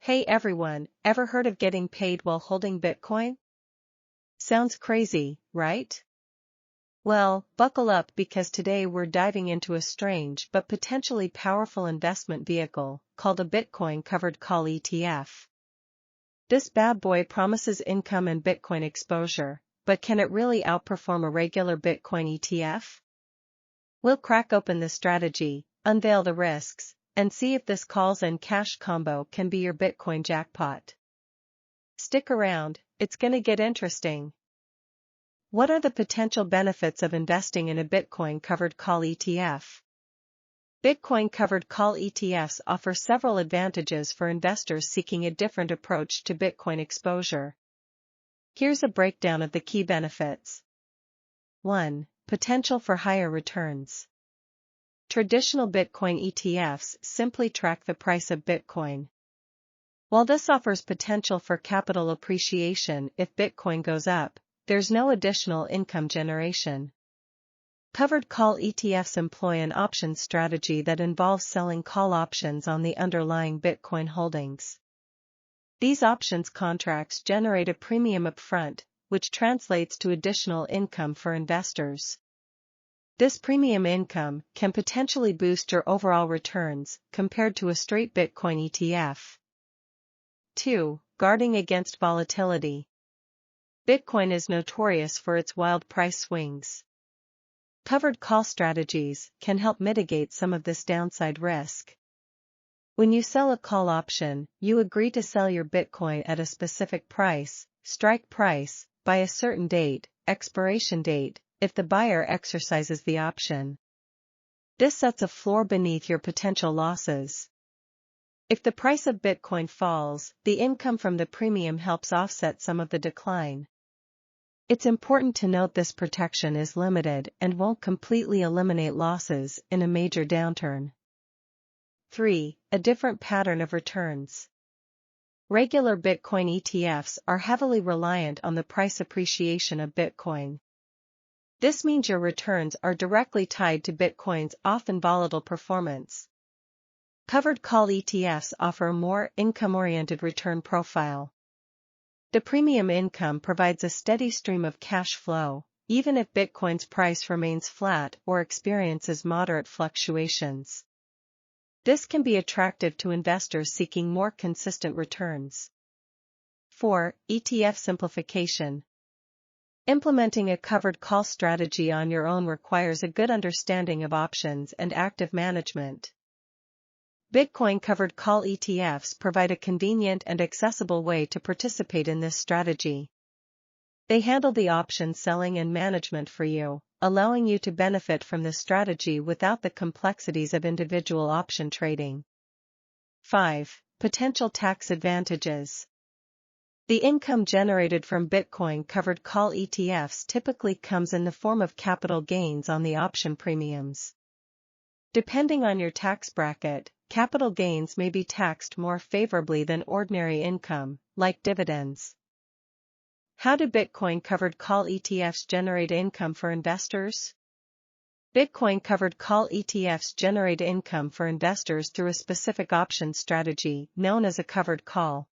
Hey everyone, ever heard of getting paid while holding Bitcoin? Sounds crazy, right? Well, buckle up because today we're diving into a strange but potentially powerful investment vehicle called a Bitcoin Covered Call ETF. This bad boy promises income and Bitcoin exposure, but can it really outperform a regular Bitcoin ETF? We'll crack open the strategy, unveil the risks, and see if this calls and cash combo can be your Bitcoin jackpot. Stick around, it's gonna get interesting. What are the potential benefits of investing in a Bitcoin Covered Call ETF? Bitcoin Covered Call ETFs offer several advantages for investors seeking a different approach to Bitcoin exposure. Here's a breakdown of the key benefits. 1. Potential for higher returns. Traditional Bitcoin ETFs simply track the price of Bitcoin. While this offers potential for capital appreciation if Bitcoin goes up, there's no additional income generation. Covered call ETFs employ an options strategy that involves selling call options on the underlying Bitcoin holdings. These options contracts generate a premium upfront, which translates to additional income for investors. This premium income can potentially boost your overall returns compared to a straight Bitcoin ETF. 2. Guarding against volatility. Bitcoin is notorious for its wild price swings. Covered call strategies can help mitigate some of this downside risk. When you sell a call option, you agree to sell your Bitcoin at a specific price, strike price, by a certain date, expiration date, if the buyer exercises the option. This sets a floor beneath your potential losses. If the price of Bitcoin falls, the income from the premium helps offset some of the decline. It's important to note this protection is limited and won't completely eliminate losses in a major downturn. 3. A different pattern of returns. Regular Bitcoin ETFs are heavily reliant on the price appreciation of Bitcoin. This means your returns are directly tied to Bitcoin's often volatile performance. Covered call ETFs offer a more income-oriented return profile. The premium income provides a steady stream of cash flow, even if Bitcoin's price remains flat or experiences moderate fluctuations. This can be attractive to investors seeking more consistent returns. 4. ETF simplification. Implementing a covered call strategy on your own requires a good understanding of options and active management. Bitcoin Covered Call ETFs provide a convenient and accessible way to participate in this strategy. They handle the option selling and management for you, allowing you to benefit from this strategy without the complexities of individual option trading. 5. Potential tax advantages. The income generated from Bitcoin Covered Call ETFs typically comes in the form of capital gains on the option premiums. Depending on your tax bracket, capital gains may be taxed more favorably than ordinary income, like dividends. How do Bitcoin Covered Call ETFs generate income for investors? Bitcoin Covered Call ETFs generate income for investors through a specific option strategy known as a covered call.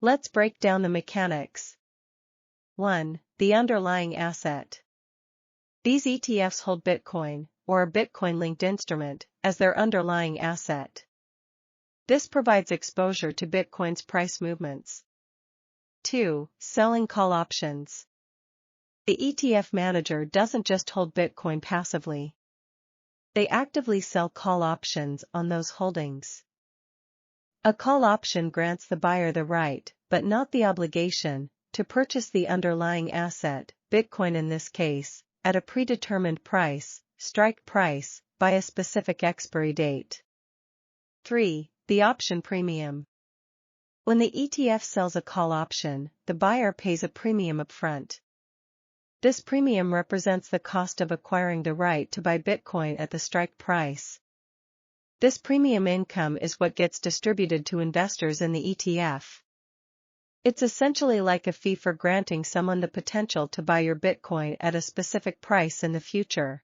Let's break down the mechanics. 1. The underlying asset. These ETFs hold Bitcoin, or a Bitcoin-linked instrument, as their underlying asset. This provides exposure to Bitcoin's price movements. 2. Selling call options. The ETF manager doesn't just hold Bitcoin passively. They actively sell call options on those holdings. A call option grants the buyer the right, but not the obligation, to purchase the underlying asset, Bitcoin in this case, at a predetermined price, strike price, by a specific expiry date. 3. The option premium. When the ETF sells a call option, the buyer pays a premium upfront. This premium represents the cost of acquiring the right to buy Bitcoin at the strike price. This premium income is what gets distributed to investors in the ETF. It's essentially like a fee for granting someone the potential to buy your Bitcoin at a specific price in the future.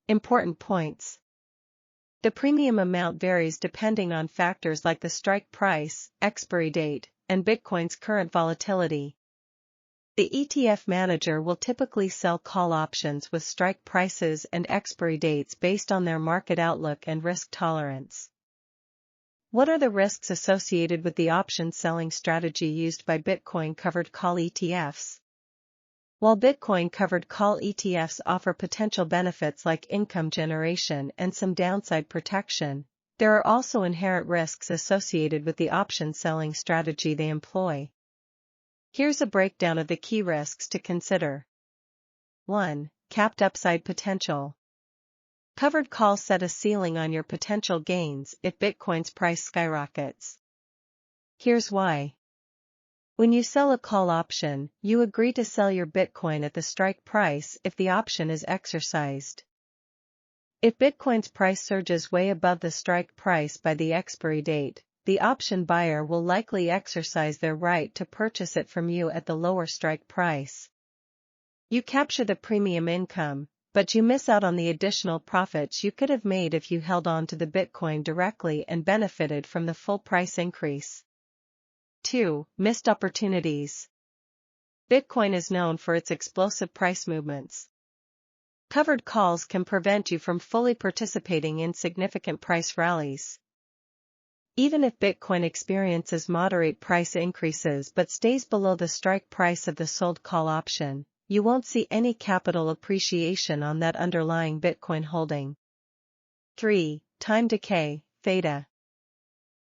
Important points. The premium amount varies depending on factors like the strike price, expiry date, and Bitcoin's current volatility. The ETF manager will typically sell call options with strike prices and expiry dates based on their market outlook and risk tolerance. What are the risks associated with the option selling strategy used by Bitcoin Covered Call ETFs? While Bitcoin Covered Call ETFs offer potential benefits like income generation and some downside protection, there are also inherent risks associated with the option selling strategy they employ. Here's a breakdown of the key risks to consider. 1. Capped upside potential. Covered calls set a ceiling on your potential gains if Bitcoin's price skyrockets. Here's why. When you sell a call option, you agree to sell your Bitcoin at the strike price if the option is exercised. If Bitcoin's price surges way above the strike price by the expiry date, the option buyer will likely exercise their right to purchase it from you at the lower strike price. You capture the premium income, but you miss out on the additional profits you could have made if you held on to the Bitcoin directly and benefited from the full price increase. 2. Missed opportunities. Bitcoin is known for its explosive price movements. Covered calls can prevent you from fully participating in significant price rallies. Even if Bitcoin experiences moderate price increases but stays below the strike price of the sold call option, you won't see any capital appreciation on that underlying Bitcoin holding. 3. Time decay, theta.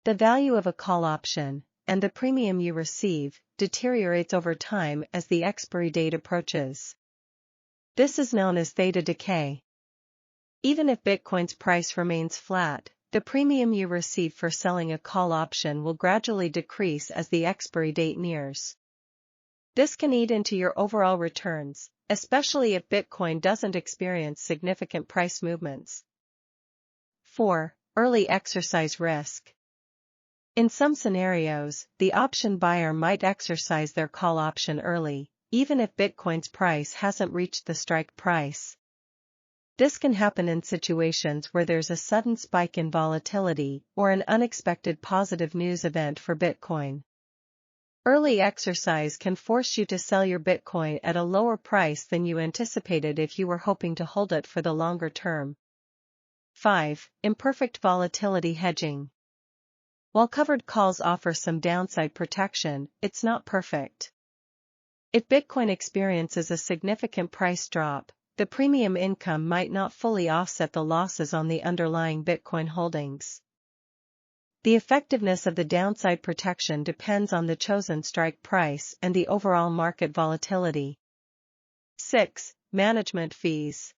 The value of a call option, and the premium you receive, deteriorates over time as the expiry date approaches. This is known as theta decay. Even if Bitcoin's price remains flat, the premium you receive for selling a call option will gradually decrease as the expiry date nears. This can eat into your overall returns, especially if Bitcoin doesn't experience significant price movements. 4. Early exercise risk. In some scenarios, the option buyer might exercise their call option early, even if Bitcoin's price hasn't reached the strike price. This can happen in situations where there's a sudden spike in volatility or an unexpected positive news event for Bitcoin. Early exercise can force you to sell your Bitcoin at a lower price than you anticipated if you were hoping to hold it for the longer term. 5. Imperfect volatility hedging. While covered calls offer some downside protection, it's not perfect. If Bitcoin experiences a significant price drop, the premium income might not fully offset the losses on the underlying Bitcoin holdings. The effectiveness of the downside protection depends on the chosen strike price and the overall market volatility. 6. Management fees.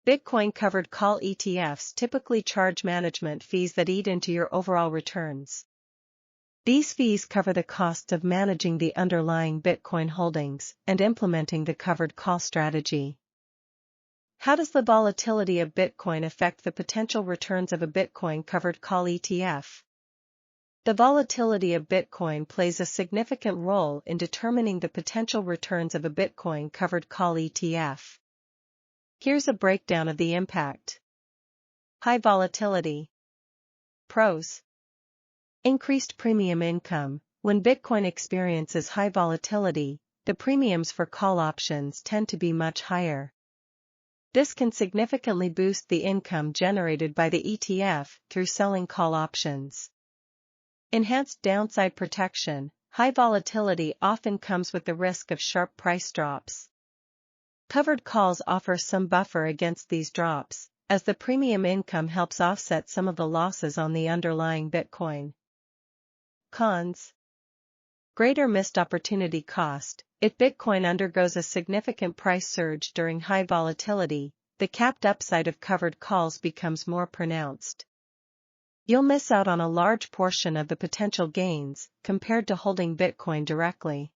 Bitcoin Covered Call ETFs typically charge management fees that eat into your overall returns. These fees cover the costs of managing the underlying Bitcoin holdings and implementing the covered call strategy. How does the volatility of Bitcoin affect the potential returns of a Bitcoin Covered Call ETF? The volatility of Bitcoin plays a significant role in determining the potential returns of a Bitcoin Covered Call ETF. Here's a breakdown of the impact. High volatility. Pros. Increased premium income. When Bitcoin experiences high volatility, the premiums for call options tend to be much higher. This can significantly boost the income generated by the ETF through selling call options. Enhanced downside protection. High volatility often comes with the risk of sharp price drops. Covered calls offer some buffer against these drops, as the premium income helps offset some of the losses on the underlying Bitcoin. Cons. Greater missed opportunity cost. If Bitcoin undergoes a significant price surge during high volatility, the capped upside of covered calls becomes more pronounced. You'll miss out on a large portion of the potential gains, compared to holding Bitcoin directly.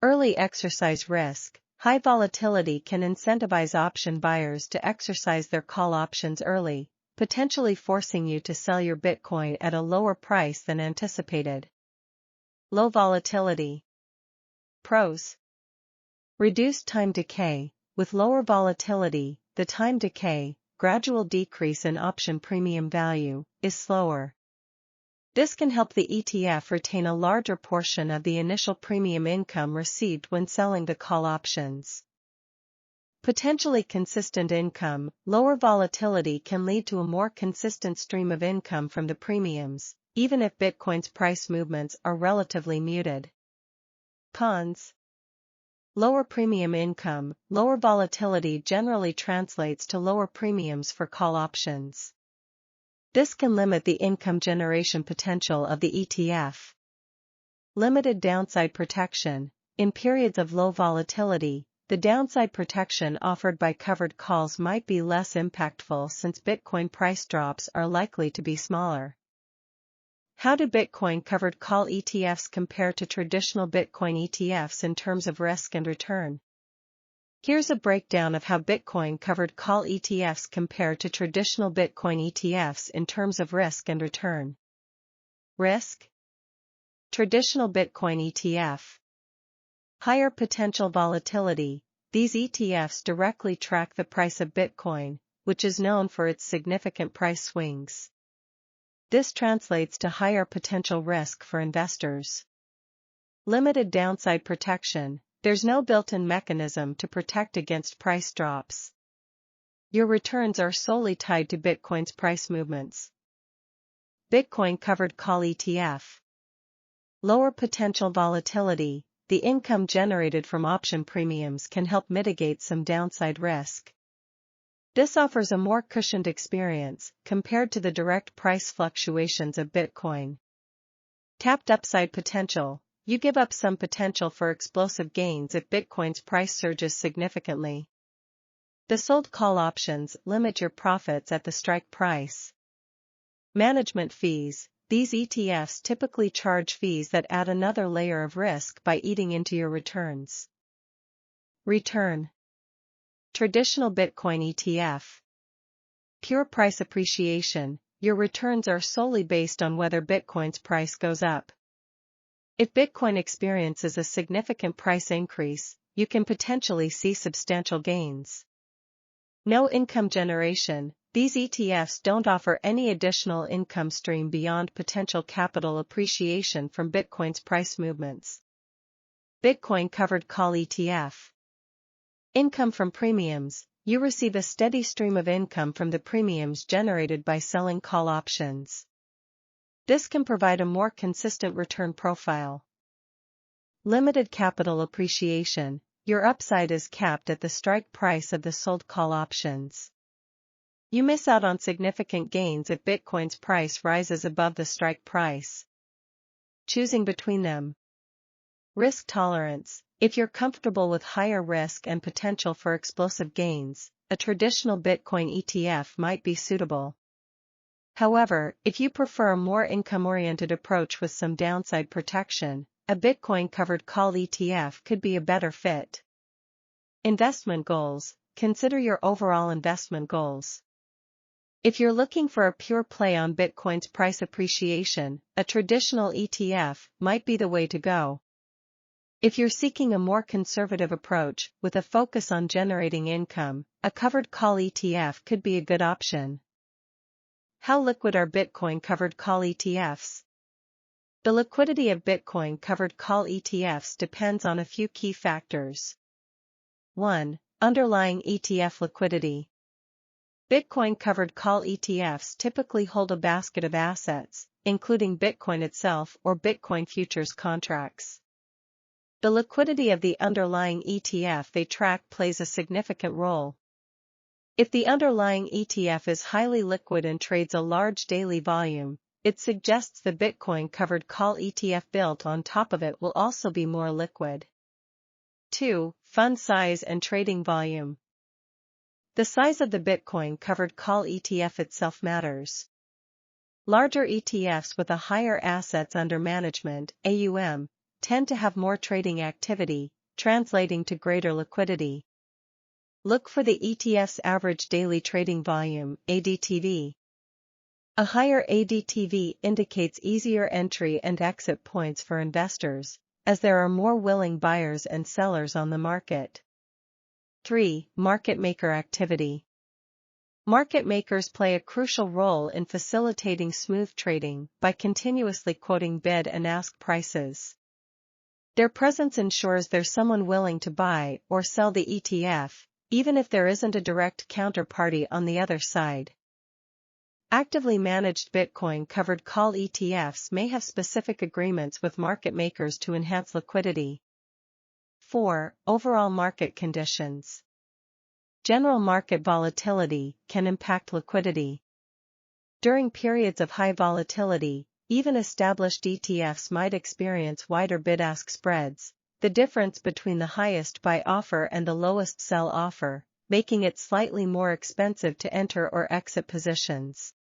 Early exercise risk. High volatility can incentivize option buyers to exercise their call options early, potentially forcing you to sell your Bitcoin at a lower price than anticipated. Low volatility. Pros. Reduced time decay. With lower volatility, the time decay, gradual decrease in option premium value, is slower. This can help the ETF retain a larger portion of the initial premium income received when selling the call options. Potentially consistent income. Lower volatility can lead to a more consistent stream of income from the premiums, even if Bitcoin's price movements are relatively muted. Cons. Lower premium income. Lower volatility generally translates to lower premiums for call options. This can limit the income generation potential of the ETF. Limited downside protection. In periods of low volatility, the downside protection offered by covered calls might be less impactful since Bitcoin price drops are likely to be smaller. How do Bitcoin covered call ETFs compare to traditional Bitcoin ETFs in terms of risk and return? Here's a breakdown of how Bitcoin covered call ETFs compare to traditional Bitcoin ETFs in terms of risk and return. Risk. Traditional Bitcoin ETF. Higher potential volatility. These ETFs directly track the price of Bitcoin, which is known for its significant price swings. This translates to higher potential risk for investors. Limited downside protection. There's no built-in mechanism to protect against price drops. Your returns are solely tied to Bitcoin's price movements. Bitcoin Covered Call ETF. Lower potential volatility. The income generated from option premiums can help mitigate some downside risk. This offers a more cushioned experience compared to the direct price fluctuations of Bitcoin. Tapped upside potential. You give up some potential for explosive gains if Bitcoin's price surges significantly. The sold call options limit your profits at the strike price. Management fees. These ETFs typically charge fees that add another layer of risk by eating into your returns. Return. Traditional Bitcoin ETF. Pure price appreciation. Your returns are solely based on whether Bitcoin's price goes up. If Bitcoin experiences a significant price increase, you can potentially see substantial gains. No income generation. These ETFs don't offer any additional income stream beyond potential capital appreciation from Bitcoin's price movements. Bitcoin Covered Call ETF. Income from premiums. You receive a steady stream of income from the premiums generated by selling call options. This can provide a more consistent return profile. Limited capital appreciation. Your upside is capped at the strike price of the sold call options. You miss out on significant gains if Bitcoin's price rises above the strike price. Choosing between them. Risk tolerance. If you're comfortable with higher risk and potential for explosive gains, a traditional Bitcoin ETF might be suitable. However, if you prefer a more income-oriented approach with some downside protection, a Bitcoin covered call ETF could be a better fit. Investment goals. Consider your overall investment goals. If you're looking for a pure play on Bitcoin's price appreciation, a traditional ETF might be the way to go. If you're seeking a more conservative approach, with a focus on generating income, a covered call ETF could be a good option. How liquid are Bitcoin covered call ETFs? The liquidity of Bitcoin covered call ETFs depends on a few key factors. 1. Underlying ETF liquidity. Bitcoin covered call ETFs typically hold a basket of assets, including Bitcoin itself or Bitcoin futures contracts. The liquidity of the underlying ETF they track plays a significant role. If the underlying ETF is highly liquid and trades a large daily volume, it suggests the Bitcoin covered call ETF built on top of it will also be more liquid. 2. Fund size and trading volume. The size of the Bitcoin covered call ETF itself matters. Larger ETFs with a higher assets under management (AUM) tend to have more trading activity, translating to greater liquidity. Look for the ETF's average daily trading volume (ADTV). A higher ADTV indicates easier entry and exit points for investors, as there are more willing buyers and sellers on the market. 3. Market maker activity. Market makers play a crucial role in facilitating smooth trading by continuously quoting bid and ask prices. Their presence ensures there's someone willing to buy or sell the ETF, even if there isn't a direct counterparty on the other side. Actively managed Bitcoin covered call ETFs may have specific agreements with market makers to enhance liquidity. 4. Overall market conditions. General market volatility can impact liquidity. During periods of high volatility, even established ETFs might experience wider bid-ask spreads, the difference between the highest buy offer and the lowest sell offer, making it slightly more expensive to enter or exit positions.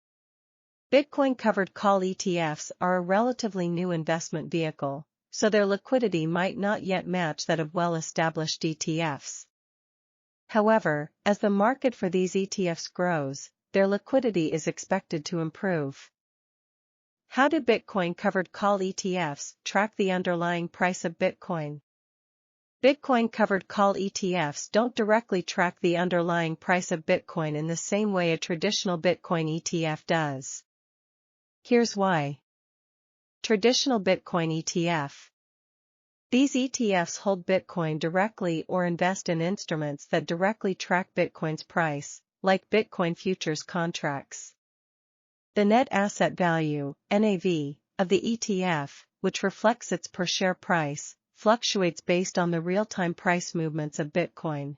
Bitcoin covered call ETFs are a relatively new investment vehicle, so their liquidity might not yet match that of well-established ETFs. However, as the market for these ETFs grows, their liquidity is expected to improve. How do Bitcoin covered call ETFs track the underlying price of Bitcoin? Bitcoin covered call ETFs don't directly track the underlying price of Bitcoin in the same way a traditional Bitcoin ETF does. Here's why. Traditional Bitcoin ETF. These ETFs hold Bitcoin directly or invest in instruments that directly track Bitcoin's price, like Bitcoin futures contracts. The net asset value, NAV, of the ETF, which reflects its per-share price, fluctuates based on the real-time price movements of Bitcoin.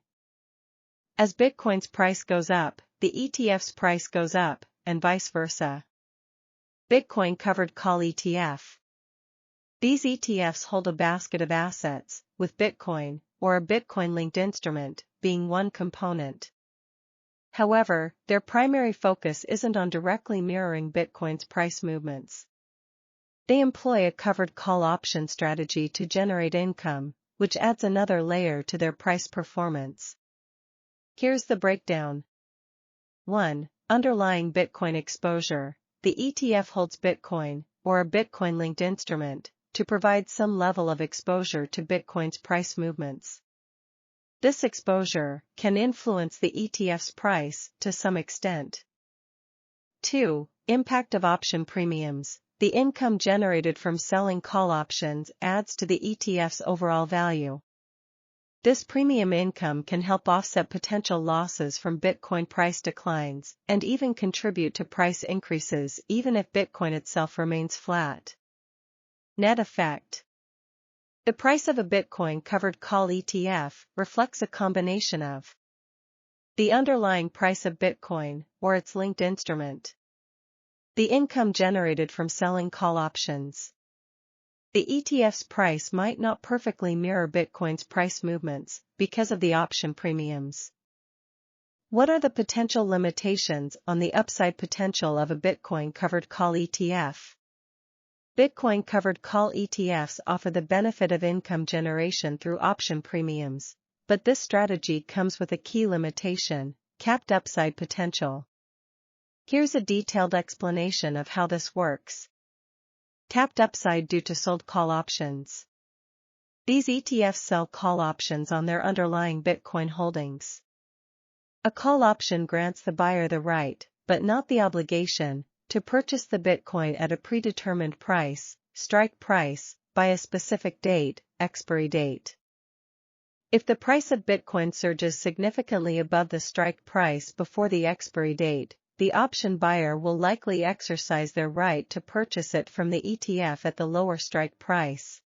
As Bitcoin's price goes up, the ETF's price goes up, and vice versa. Bitcoin Covered Call ETF. These ETFs hold a basket of assets, with Bitcoin, or a Bitcoin-linked instrument, being one component. However, their primary focus isn't on directly mirroring Bitcoin's price movements. They employ a covered call option strategy to generate income, which adds another layer to their price performance. Here's the breakdown. 1. Underlying Bitcoin exposure. The ETF holds Bitcoin, or a Bitcoin-linked instrument, to provide some level of exposure to Bitcoin's price movements. This exposure can influence the ETF's price to some extent. 2. Impact of option premiums. The income generated from selling call options adds to the ETF's overall value. This premium income can help offset potential losses from Bitcoin price declines and even contribute to price increases even if Bitcoin itself remains flat. Net effect. The price of a Bitcoin covered call ETF reflects a combination of the underlying price of Bitcoin, or its linked instrument, the income generated from selling call options. The ETF's price might not perfectly mirror Bitcoin's price movements because of the option premiums. What are the potential limitations on the upside potential of a Bitcoin covered call ETF? Bitcoin covered call ETFs offer the benefit of income generation through option premiums, but this strategy comes with a key limitation: capped upside potential. Here's a detailed explanation of how this works. Capped upside due to sold call options. These ETFs sell call options on their underlying Bitcoin holdings. A call option grants the buyer the right, but not the obligation, to purchase the Bitcoin at a predetermined price, strike price, by a specific date, expiry date. If the price of Bitcoin surges significantly above the strike price before the expiry date, the option buyer will likely exercise their right to purchase it from the ETF at the lower strike price.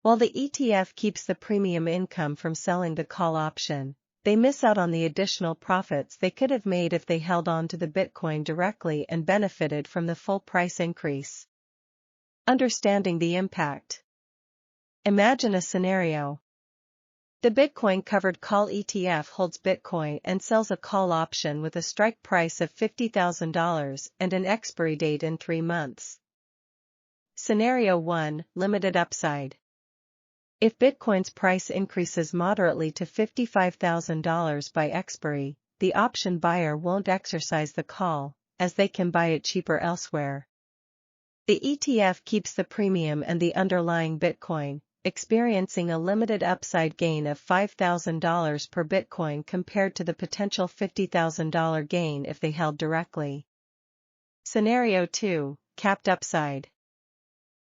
While the ETF keeps the premium income from selling the call option, they miss out on the additional profits they could have made if they held on to the Bitcoin directly and benefited from the full price increase. Understanding the impact. Imagine a scenario. The Bitcoin covered call ETF holds Bitcoin and sells a call option with a strike price of $50,000 and an expiry date in 3 months. Scenario 1, Limited upside. If Bitcoin's price increases moderately to $55,000 by expiry, the option buyer won't exercise the call, as they can buy it cheaper elsewhere. The ETF keeps the premium and the underlying Bitcoin, experiencing a limited upside gain of $5,000 per Bitcoin compared to the potential $50,000 gain if they held directly. Scenario 2, Capped Upside.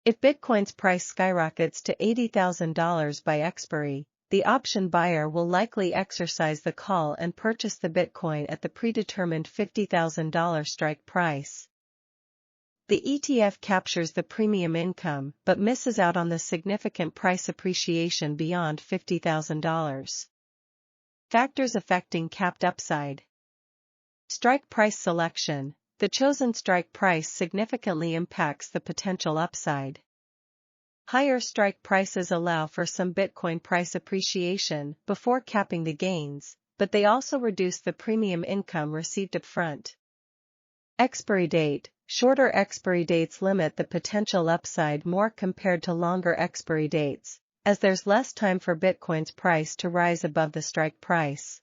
If Bitcoin's price skyrockets to $80,000 by expiry, the option buyer will likely exercise the call and purchase the Bitcoin at the predetermined $50,000 strike price. The ETF captures the premium income but misses out on the significant price appreciation beyond $50,000. Factors affecting capped upside. Strike price selection. The chosen strike price significantly impacts the potential upside. Higher strike prices allow for some Bitcoin price appreciation before capping the gains, but they also reduce the premium income received upfront. Expiry date. Shorter expiry dates limit the potential upside more compared to longer expiry dates, as there's less time for Bitcoin's price to rise above the strike price.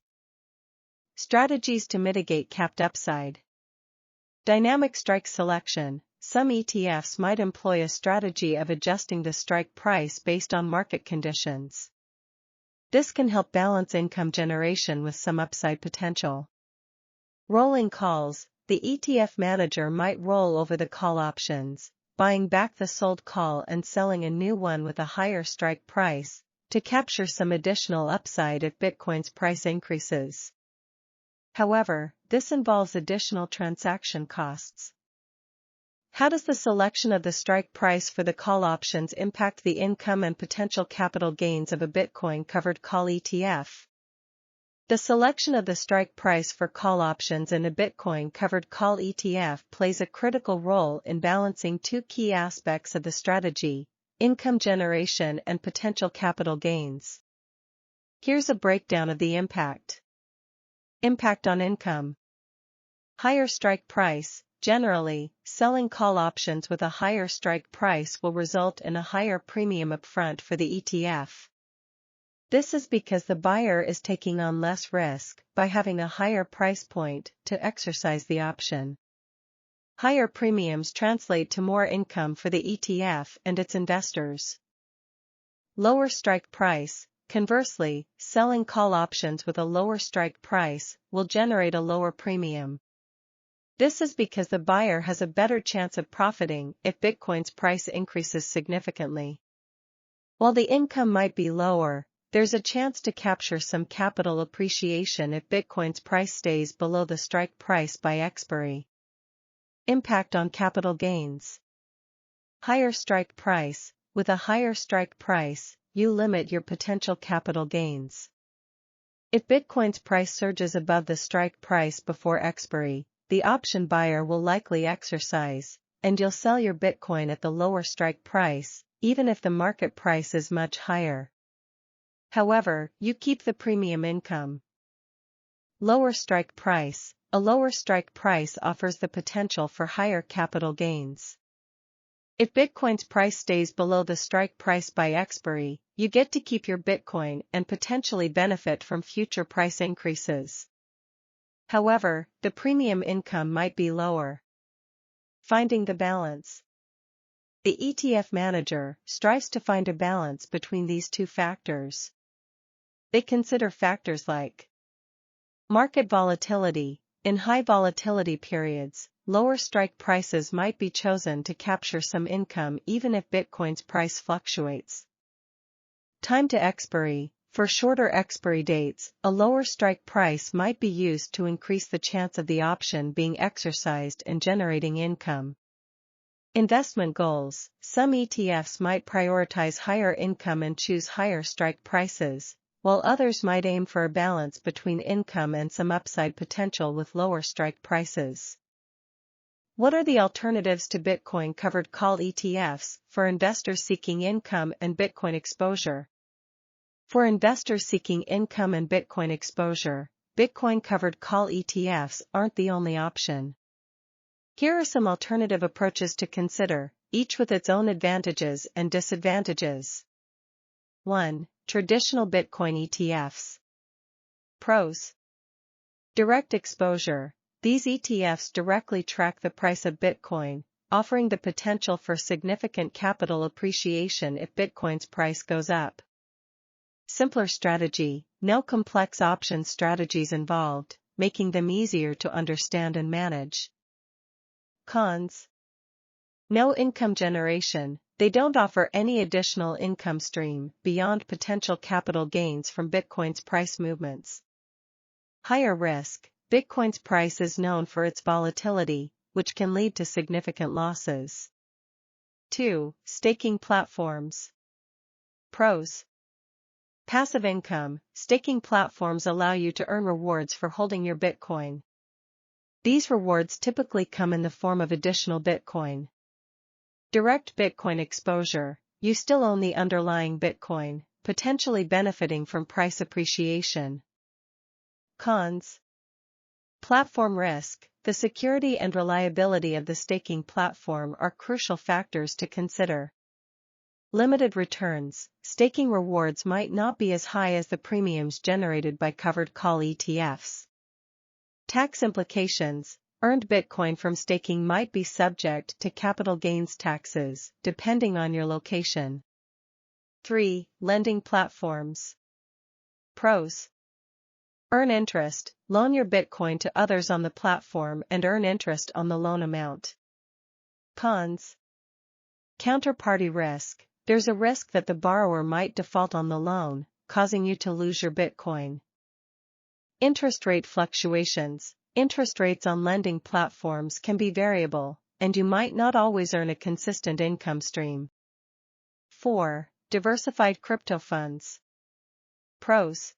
Strategies to mitigate capped upside. Dynamic strike selection. Some ETFs might employ a strategy of adjusting the strike price based on market conditions. This can help balance income generation with some upside potential. Rolling calls. The ETF manager might roll over the call options, buying back the sold call and selling a new one with a higher strike price, to capture some additional upside if Bitcoin's price increases. However, this involves additional transaction costs. How does the selection of the strike price for the call options impact the income and potential capital gains of a Bitcoin Covered Call ETF? The selection of the strike price for call options in a Bitcoin Covered Call ETF plays a critical role in balancing two key aspects of the strategy: income generation and potential capital gains. Here's a breakdown of the impact. Impact on income. Higher strike price. Generally, selling call options with a higher strike price will result in a higher premium upfront for the ETF. This is because the buyer is taking on less risk by having a higher price point to exercise the option. Higher premiums translate to more income for the ETF and its investors. Lower strike price. Conversely, selling call options with a lower strike price will generate a lower premium. This is because the buyer has a better chance of profiting if Bitcoin's price increases significantly. While the income might be lower, there's a chance to capture some capital appreciation if Bitcoin's price stays below the strike price by expiry. Impact on capital gains. Higher strike price. With a higher strike price, you limit your potential capital gains. If Bitcoin's price surges above the strike price before expiry, the option buyer will likely exercise, and you'll sell your Bitcoin at the lower strike price, even if the market price is much higher. However, you keep the premium income. Lower strike price. A lower strike price offers the potential for higher capital gains. If Bitcoin's price stays below the strike price by expiry, you get to keep your Bitcoin and potentially benefit from future price increases. However, the premium income might be lower. Finding the balance. The ETF manager strives to find a balance between these two factors. They consider factors like market volatility. In high volatility periods, lower strike prices might be chosen to capture some income even if Bitcoin's price fluctuates. Time to expiry. For shorter expiry dates, a lower strike price might be used to increase the chance of the option being exercised and generating income. Investment goals. Some ETFs might prioritize higher income and choose higher strike prices, while others might aim for a balance between income and some upside potential with lower strike prices. What are the alternatives to Bitcoin Covered Call ETFs for investors seeking income and Bitcoin exposure? For investors seeking income and Bitcoin exposure, Bitcoin Covered Call ETFs aren't the only option. Here are some alternative approaches to consider, each with its own advantages and disadvantages. 1. Traditional Bitcoin ETFs. Pros. Direct exposure. These ETFs directly track the price of Bitcoin, offering the potential for significant capital appreciation if Bitcoin's price goes up. Simpler strategy, no complex option strategies involved, making them easier to understand and manage. Cons. No income generation, they don't offer any additional income stream beyond potential capital gains from Bitcoin's price movements. Higher risk, Bitcoin's price is known for its volatility, which can lead to significant losses. 2. Staking platforms. Pros. Passive income, staking platforms allow you to earn rewards for holding your Bitcoin. These rewards typically come in the form of additional Bitcoin. Direct Bitcoin exposure, you still own the underlying Bitcoin, potentially benefiting from price appreciation. Cons. Platform risk, the security and reliability of the staking platform are crucial factors to consider. Limited returns, staking rewards might not be as high as the premiums generated by covered call ETFs. Tax implications, earned Bitcoin from staking might be subject to capital gains taxes, depending on your location. 3. Lending platforms. Pros. Earn interest, loan your Bitcoin to others on the platform and earn interest on the loan amount. Cons. Counterparty risk, there's a risk that the borrower might default on the loan, causing you to lose your Bitcoin. Interest rate fluctuations, interest rates on lending platforms can be variable, and you might not always earn a consistent income stream. 4. Diversified crypto funds. Pros.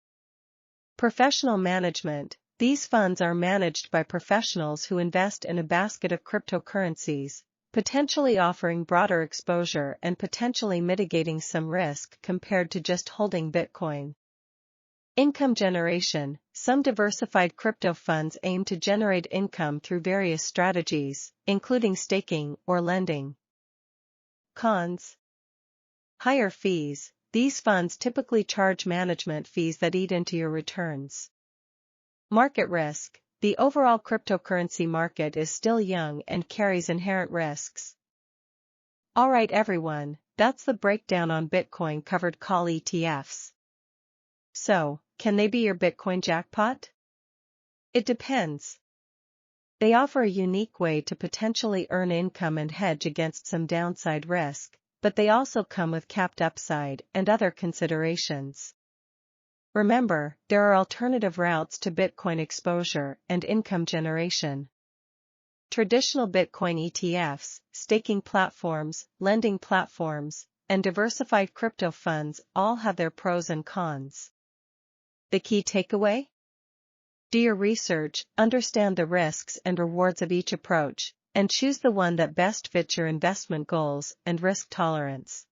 Professional management, these funds are managed by professionals who invest in a basket of cryptocurrencies, potentially offering broader exposure and potentially mitigating some risk compared to just holding Bitcoin. Income generation, some diversified crypto funds aim to generate income through various strategies, including staking or lending. Cons. Higher fees, these funds typically charge management fees that eat into your returns. Market risk, the overall cryptocurrency market is still young and carries inherent risks. Alright everyone, that's the breakdown on Bitcoin Covered Call ETFs. So, can they be your Bitcoin jackpot? It depends. They offer a unique way to potentially earn income and hedge against some downside risk, but they also come with capped upside and other considerations. Remember, there are alternative routes to Bitcoin exposure and income generation. Traditional Bitcoin ETFs, staking platforms, lending platforms, and diversified crypto funds all have their pros and cons. The key takeaway? Do your research, understand the risks and rewards of each approach, and choose the one that best fits your investment goals and risk tolerance.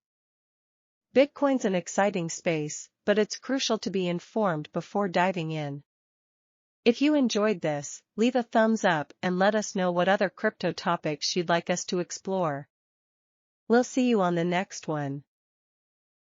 Bitcoin's an exciting space, but it's crucial to be informed before diving in. If you enjoyed this, leave a thumbs up and let us know what other crypto topics you'd like us to explore. We'll see you on the next one.